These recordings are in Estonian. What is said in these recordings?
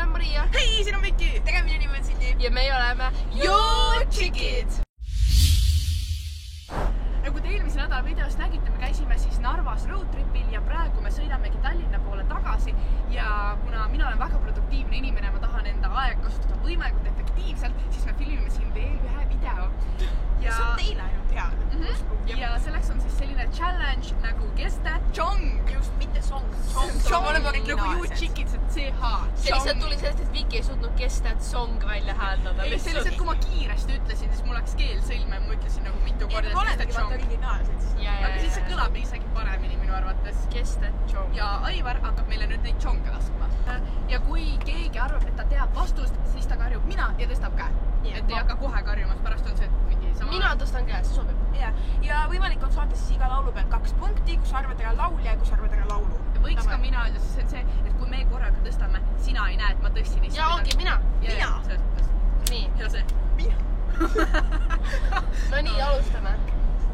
olen Maria. Hei, siin on Viki. Tere, minu nimi on Cindy. Ja meie oleme Your Chickids. Nagu te eelmise nädala videos nägite, me käisime siis Narvas roadtripil ja praegu me sõidamegi Tallinna poole tagasi. Ja kuna mina olen väga produktiivne inimene, ma tahan enda aeg kasutada võimalikult efektiivselt, siis me filmime siin veel ühe video. Ja see on teile ainult hea. Ja selleks on siis selline challenge nagu Guess That Song. Just, mitte song. Song oleme nagu Your Chickids, et CH. See lihtsalt tuli sellest, et Viki ei suutnud Guess That Song välja hääldada. Ei, see lihtsalt, kui ma kiiresti ütlesin, siis mul läks keel sõlme ja ma ütlesin nagu mitu korda Guess That Song. Aga siis see kõlab isegi paremini minu arvates. Guess That Song. Ja Aivar hakkab meile nüüd neid songe laskma. Ja kui keegi arvab, et ta teab vastust, siis ta karjub mina ja tõstab käe. Et ei hakka kohe karjumas, pärast on see, et mingi sama... Mina tõstan käe, see sobib. Ja võimalik on saada siis iga laulu pealt 2 punkti, kus arvad ära laulja ja kus arvad ära laulu. Võiks ka mina öelda, sest see, et kui me korraga tõstame, sina ei näe, et ma tõstin. Ja ongi mina. Nii. Ja see. No nii, alustame.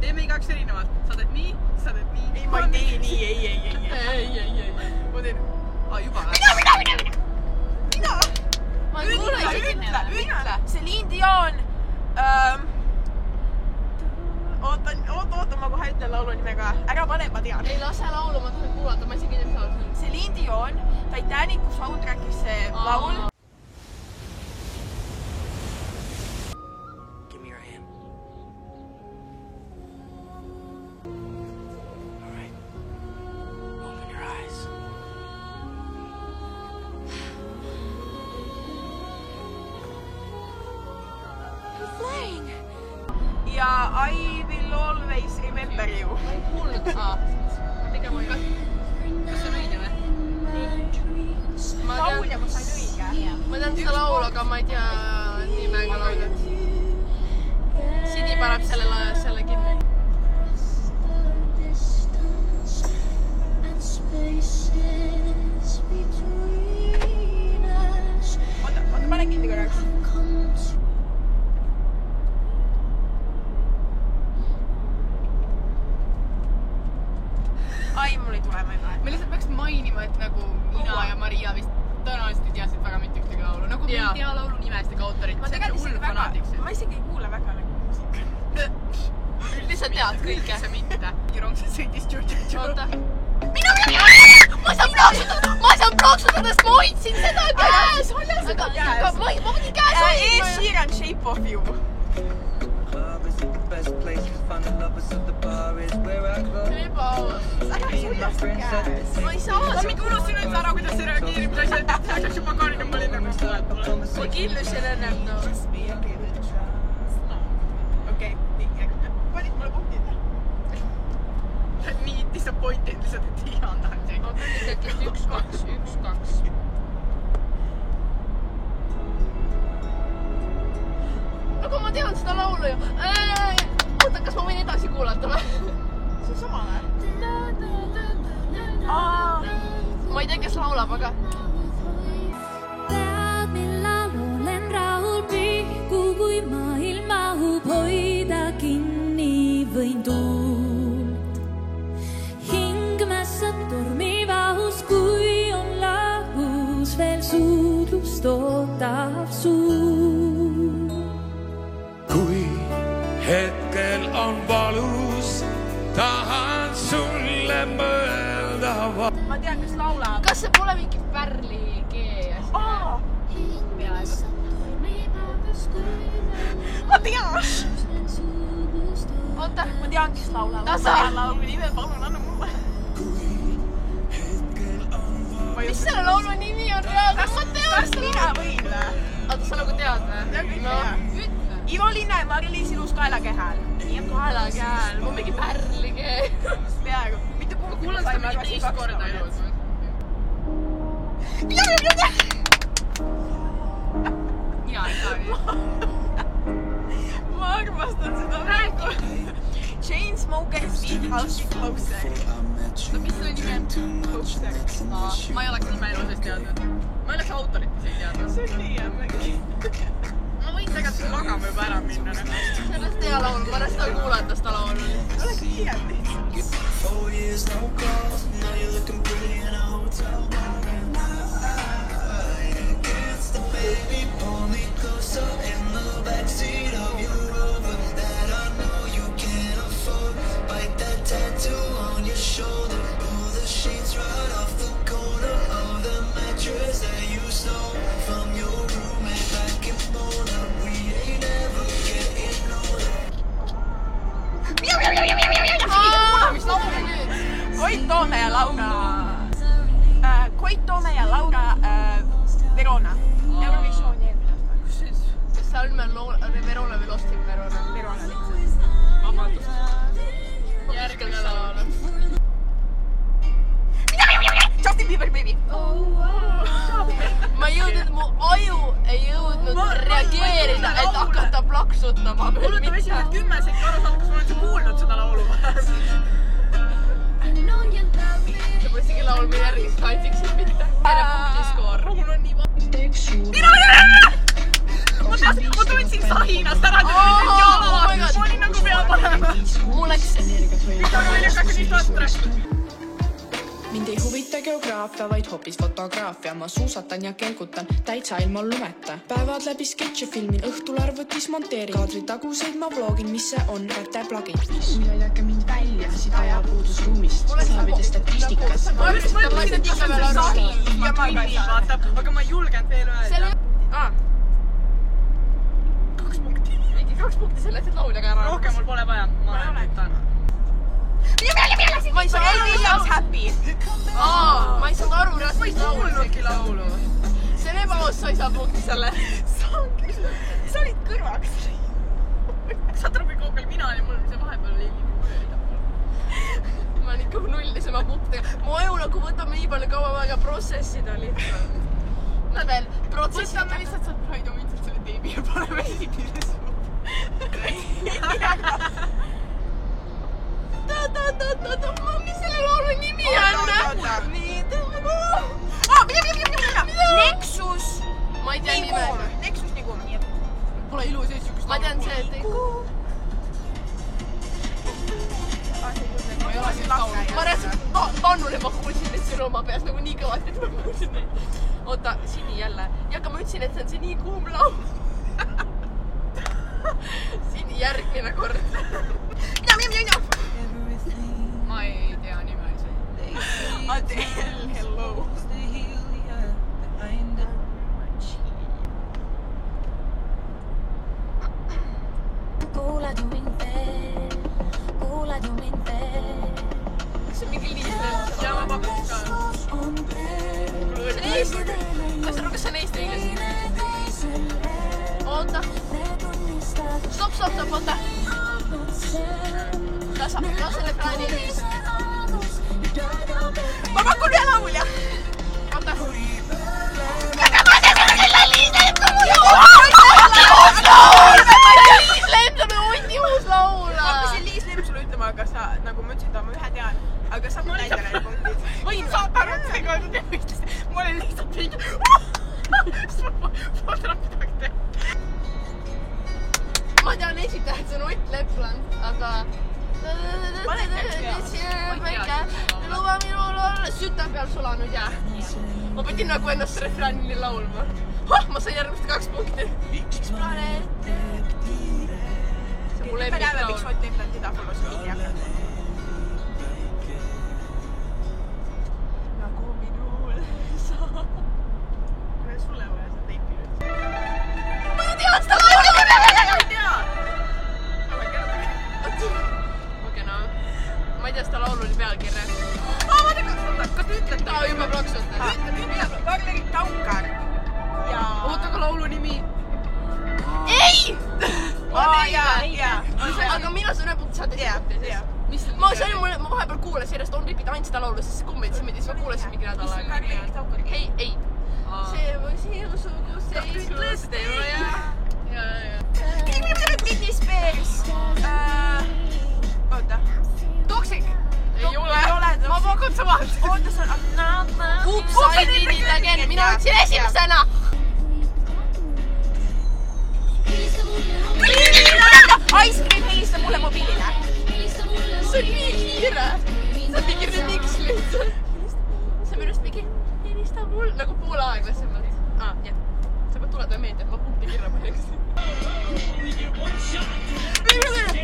Teeme igaks erinevad. Sa teed nii, sa teed nii. Ei, ma ei tee nii, ei. Ma teen... juba. Mina! Ma ei kuule isegi Ütle! Celine Dion. Oota, ma kohe ütlen laulu nimega. Ära pane, ma tean. Ei lase laulu, ma tahan kuulata, ma isegi ei saa. Celine Dion, Titanicu soundtrackis see laul. Give me your hand. All right. Open your eyes. I'm flying. Ja I will always remember you. Ma ei kuulnud saa. Kas see on õige või? Laulja, ma sain õige. Ma tean seda laulu, aga ma ei tea nimega laulu. Sidi paneb selle kinni. Oota, pane kinni korraks. Ai, mul ei tule, ma ei tule. Me lihtsalt peaks mainima, et nagu mina ja Maria vist tõenäoliselt ei tea siit väga mitte ühtegi laulu. Nagu me ei tea laulu nimest ega autorit. Ma isegi ei kuule väga nagu muusika. Lihtsalt tead kõike. See mitte. Kirongse sõitis tšutšutšu. Oota. Ma saan plaksutada, sest ma hoidsin seda käes. Aga ma võin käes hoidma. Ed Sheeran, Shape of You. Ma ei saa Ma mind unustasin nüüd ära, kuidas see reageerib, mis asjad, et see juba karjum, ma olin nagu seda. ma killusin ennem no. Okei, panid mulle punktid. Nii disappointed lihtsalt, et ei anda see. Ma küll tekkis 1-2. Aga ma tean seda laulu ju. Oota, kas ma võin edasi kuulata või? See on sama või? Ma ei tea, kes laulab, aga... Millal olen rahul pihku, kui maailm mahub hoida kinni võin tuult. Hing mässab tormivahus, kui on lahus veel suudlust ootav suu. Kui hetkel on valus, tahan sulle mõelda. Ma tean, kes laulab. Kas see pole mingi Pärli G? Peaaegu. Ma tean! Oota. Ma tean, kes laulab. Tasa. Ma tean laulu nime, palun anna mulle. Mis selle laulu nimi on reaalselt? Ma tean Kas mina võin või? Oota, sa nagu tead või? No, ütle. Ivo Linna ja Mari-Liis ilus kaelakehääl. Kaelakääl. Ma mingi Pärli G. Peaaegu. Mitte Ma kuulan seda mingi teist korda ilus. Mina ei saa nii. Ma armastan seda praegu. Chainsmokers Beat House Closer. No mis selle nimi on? Closer. Ma ei oleks nime elusest teadnud. Ma ei oleks autorit ei teadnud. See on nii jämmegi. Ma võin tegelikult magama juba ära minna. Sellest hea laul, ma olen seda kuulata seda laulu. Oleks kiirelt lihtsalt. 4 years, no calls. Now you're looking pretty in a hotel bar. reageerida, et hakata plaksutama. Mul võtab esimesed 10 sekki aru saanud, kas ma olen see kuulnud seda laulu. See pole isegi laulma järgis, tansiksid mitte. Tere punktiskoor. Mul on nii ma tundsin sahinast ära, ma olin nagu pea panema. Mul läks Mind ei huvita geograafia, vaid hoopis fotograafia. Ma suusatan ja kelgutan täitsa ilma lumeta. Päevad läbi sketše filmin, õhtul arvutis monteerin. Kaadri taguseid ma vlogin, mis see on, räte plugin. Kui aidake mind välja siit ajapuudusruumist, saavide statistikast. Ma mõtlesin, et ikka veel sahi ja ma filmin, vaata, aga ma ei julgenud veel öelda. 2 punkti. mingi 2 punkti selle, et lauljaga ära. Rohkem mul pole vaja, ma näitan. Ma ei saa aru, Williams Happy. ma ei saanud aru, Ma ei kuulnudki laulu. see on ebaaus, sa ei saa punkti selle. Sa olid kõrvaks. Saad aru, kui kaugel mina olin, mul see vahepeal oli nii mööda. Ma olen ikka nullisema punktidega. Mu aju nagu võtab nii palju kaua aega protsessida lihtsalt. Nad veel protsessida. Võtame lihtsalt saad Praido mindselt selle teebi ja paneme esitlises. Mis selle laulu nimi on? Nexus. Ma ei tea nime. Nexus Nigum. Pole ilus ja siukest. Ma tean see, et ei kuu. Ma rääkisin, Tannule ma kuulsin neid sõnu oma peas nagu nii kõvasti, et ma kuulsin neid. Oota, Sini jälle. Ja aga ma ütlesin, et see on see nii kuum laul. Sini järgmine kord. Ma ei tea nimesid. Adele, hello. Kuulad ju mind veel, kuulad ju mind veel. See on mingi liisne. Ja ma pakuks ka. Kas see on eesti inglise? Oota. Stop, oota. Lase refraani. Ma pakun ühe laulja. Oota. Liis Lemsalu undi uus laul. Ma hakkasin Liis Lemsule ütlema, aga sa, nagu ma ütlesin, ma ühe tean. Aga saab näida need punktid. Võin saada aru, et see ei olnud teemist. Ma olen lihtsalt mingi... Sest ma polnud midagi teha. Ma tean esitajad, see on Ott Lepland, aga... Luba minul olla süta peal sulanud jää. Ma pidin nagu ennast refräänini laulma. Ma sain järgmist 2 punkti. Miks planeet teeb tiire? See on mu lemmik näeme, laul. miks Ott Lepland idafolus mingi jagab. Nagu minul sa. Mul on sulle vaja seda teipi nüüd. Ma ei tea seda laulu! Ma ei tea! Okei, no. Ma ei tea seda laulu oli pealkirja. Kas te ütlete? Ta juba plaksutas. Karl-Erik Taukar. Oota, aga laulu nimi. Ei! Aga mina saan ühe punkti saada esipunkti. Ma vahepeal kuulasin järjest On Ripid ainult seda laulu, sest see kummeldis meid ja siis ma kuulasin mingi nädal aega. Karl-Erik Taukar. Ei. See või sinusuguse ütluste ja. Britney Spears. Oota. Toxic. Ei ole. Ma pakun samad. Oota, see on... Oops, I did it again. Mina ütlesin esimesena. Ice Cream helistab mulle mobiilile. See on nii kiire. See on mingi remix lihtsalt. See on minu arust mingi helista mul nagu poole aeglasemalt. Jah. Sa pead tulema meelde, et ma punkti kirja paneksin.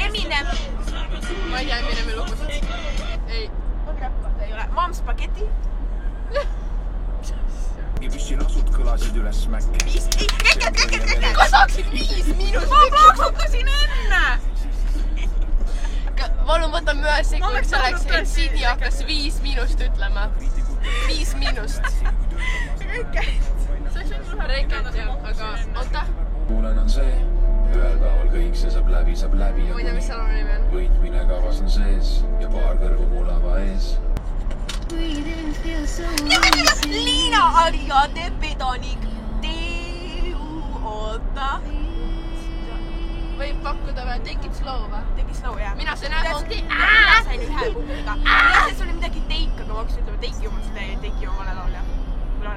Eminem. Ma ei tea Eminemi lugusid. Ei. Ei ole. Mom Spaghetti. Püssi lasud kõlasid üles mäkke. Kas saaksid 5 miinust? Ma plaksutasin enne! Palun võtame ühe sekund selleks, et Sini hakkas 5 miinust ütlema. 5 miinust. Rekend jah, aga oota. Kuulen on see, ühel päeval kõik see saab läbi ja Ma ei tea, mis seal on nimi on. võitmine kavas on sees ja paar kõrvu mulava ees. Liina Ariade Pedonik. Oota. Võib pakkuda või? Take it slow või? Tegi slow, jah. Mina sain ühe punkti. Mina sain ühe punktiga. Mina sain sulle midagi teik, aga ma hakkasin ütlema teiki oma seda ja teiki oma vale laulja. Mina.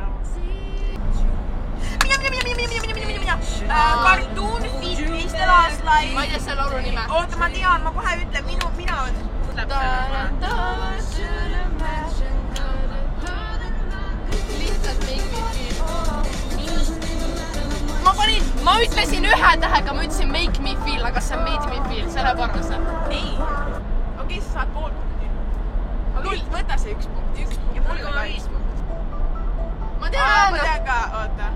Cartoon Fit Eiste Laaslaid. Ma ei tea selle laulu nime. Oota, ma tean, ma kohe ütlen. Mina lihtsalt make me feel. Ma ütlesin ühe tähega, ma ütlesin make me feel, aga see on made me feel, see läheb arvesse. Ei. Okei, sa saad pool punkti. Võta see üks punkt. Ja mul ka 5 punkt. Ma tean. Ma tean ka, oota.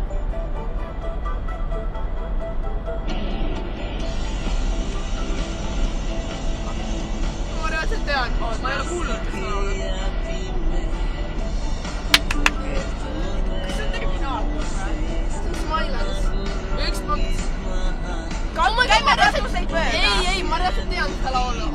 Ma reaalselt tean. Ma ei ole kuulnud seda laulu. Kas see on tegi finaalpool või? Smilance. Üks punkt. Käime raskuseid võeda. Ei, ma reaalselt tean seda laulu.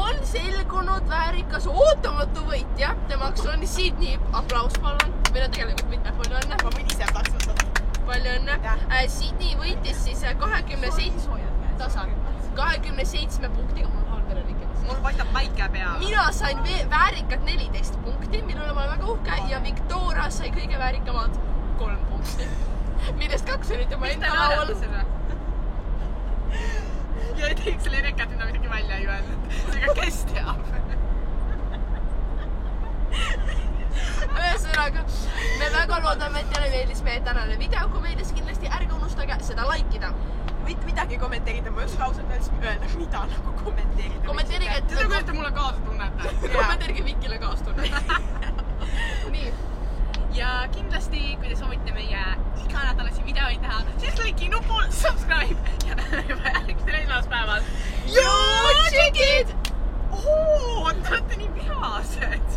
On selgunud väärikas ootamatu võitja. Temaks on Sydney. Aplaus palun. Meil on tegelikult mitte. Palju õnne. Ma võin ise plaksutada. Palju õnne. Sydney võitis siis 27 punktiga. Mul paistab päike peale. Mina sain väärikad 14 punkti, millele ma olen väga uhke ja Victoria sai kõige väärikamad 3 punkti. Millest 2 olid juba enda laul. Ja ei teiks selle rekat, mida midagi välja ei öelnud. Seega kes teab? Ühesõnaga, me väga loodame, et teile meeldis meie tänane video. Kui meeldis kindlasti ärge unustage seda likeida. Midagi kommenteerida, ma just ausalt öelda, mida nagu kommenteerida. Kommenteerige, et Seda kuidas te mulle kaasa tunnete. kommenteerige Vikile kaastunne. Nii. Ja kindlasti, kui te soovite meie iganädalasi videoid teha, siis kliki nupul subscribe ja näeme juba järgmisel esmaspäeval. Joo, tšekid! Te olete nii vihased.